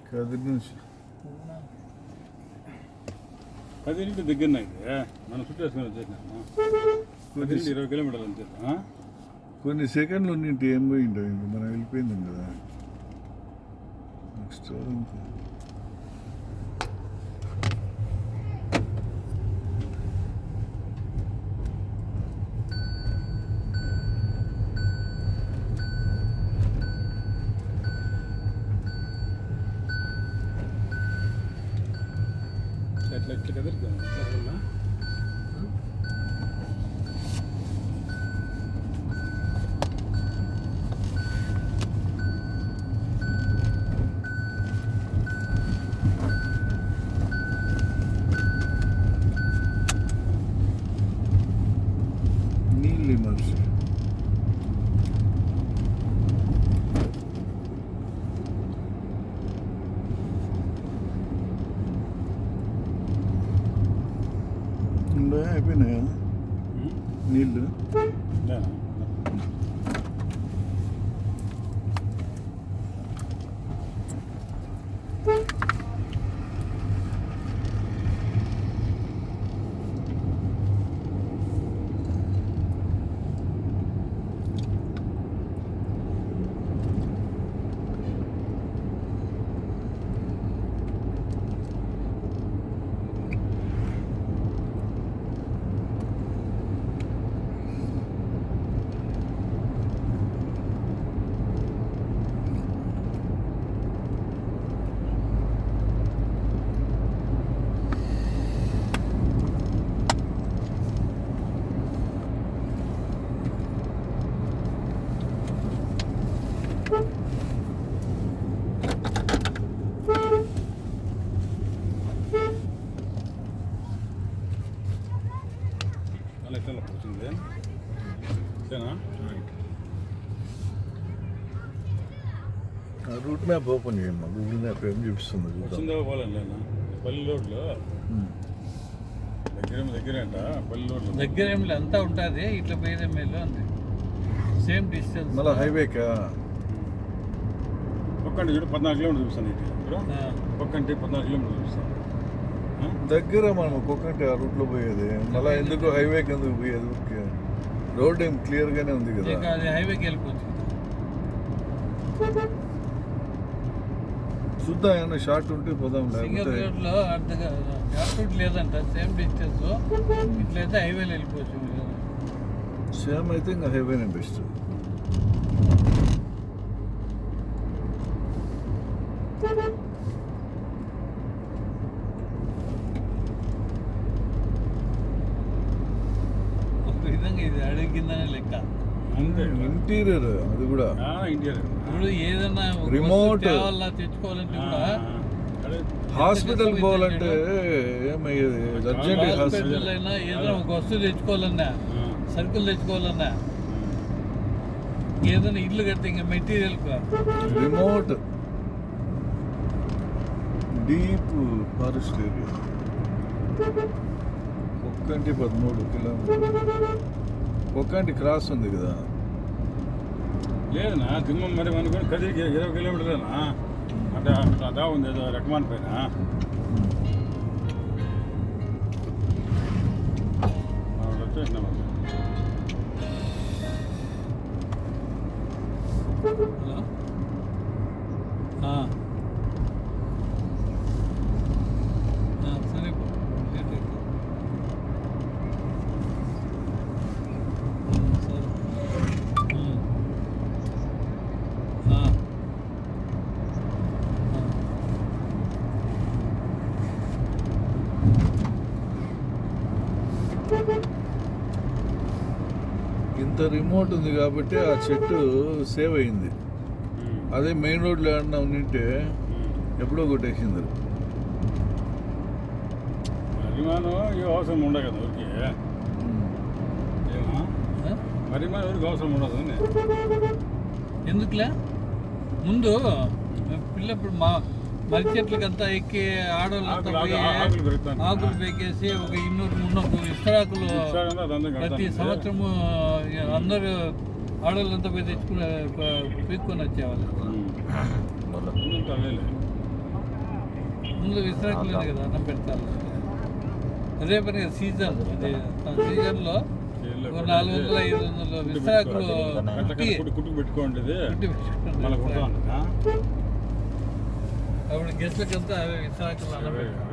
కదిరి నుంచి దగ్గర అయితే మనం చుట్టేసుకొని వచ్చేసినాము 20 కిలోమీటర్లు అంతే. కొన్ని సెకండ్లు ఉన్నింటి ఏం పోయింటాం ఇంక మనం వెళ్ళిపోయింది కదా నెక్స్ట్ ఎట్లా కదిరిద్దాం నీళ్ళు మనిషి అయిపోయినాయా నీళ్ళు రూట్ మ్యాప్ ఓపెన్ చేయమ్మా గూగుల్ మ్యాప్ ఏం చూపిస్తుంది పల్లి రోడ్లో దగ్గర అంట పల్లి రోడ్లో దగ్గర ఏం అంతా ఉంటుంది ఇట్లా పోయేదే మేలు అంతే సేమ్ డిస్టెన్స్ మళ్ళీ హైవేకా ఒక్కంటే చూడు 14 కిలోమీటర్లు చూపిస్తాను ఇటు ఒక్కంటే 14 కిలోమీటర్లు చూపిస్తాను దగ్గర మనం ఒక్కొక్కటి ఆ రూట్లో పోయేది మళ్ళీ ఎందుకు హైవేకి ఎందుకు పోయేది ఓకే రోడ్ ఏం క్లియర్గానే ఉంది కదా అది హైవేకి వెళ్ళిపోవచ్చు చూద్దాం ఏమన్నా షార్ట్ ఉంటే పోదాం సింగల్ రోడ్లో అర్థంగా షార్ట్ రూట్ లేదంట సేమ్ డిస్టెన్స్ ఇట్లయితే హైవేలో వెళ్ళిపోవచ్చు సేమ్ అయితే ఇంకా హైవేనే బెస్ట్ ఒక విధంగా ఇది అడిగిందనే లెక్క ఇంటీరియర్ అది కూడా ఇంటీరియర్ ఇప్పుడు ఏదైనా రిమోట్ తెచ్చుకోవాలంటే కూడా హాస్పిటల్ పోవాలంటే ఏమయ్యేది అర్జెంట్ హాస్పిటల్ అయినా ఏదైనా ఒక వస్తువు తెచ్చుకోవాలన్నా సరుకులు తెచ్చుకోవాలన్నా ఏదైనా ఇల్లు కడితే ఇంకా material remote deep forest area ఒక్కంటి 13 కిలోమీటర్లు ఒక్కంటి క్రాస్ ఉంది కదా లేదన్నా తిమ్మం మరి అనుకోని కదిరికి 20 కిలోమీటర్లేనా అంటే అదా ఉంది ఏదో రెకమాన్ పైన వచ్చేసినాం సరే ఇంత రిమోట్ ఉంది కాబట్టి ఆ చెట్టు సేవ్ అయింది అదే మెయిన్ రోడ్లో ఏమన్నా ఉంటే ఎప్పుడో కొట్టేసింది పరిమాణం ఏ అవసరం ఉండదు కదా ఊరికి పరిమాణం ఊరికి అవసరం ఉండదు ఎందుకులే ముందు పిల్లప్పుడు మర్రి చెట్లకంతా ఎక్కి ఆడవాళ్ళంతా పోయి ఆకులు పెకేసి ఒక 200-300 ఇస్తరాకులు ప్రతి సంవత్సరము అందరూ ఆడవాళ్ళంతా పోయి తెచ్చుకుని పీక్కొని వచ్చేవాళ్ళు అవేలే. ముందు విశాఖలోనే కదా అన్నం పెడతారు. అదే పనిగా సీజన్ అదే సీజన్లో వీళ్ళు 400 500 విశాఖలో కుట్టుకు పెట్టుకోండి ఇది. కుట్టి పెట్టుకుంటారు. మళ్ళీ కుడతా ఉంది. అప్పుడు గెస్ట్లకంతా అవే విశాఖలో అన్నం పెడతారు.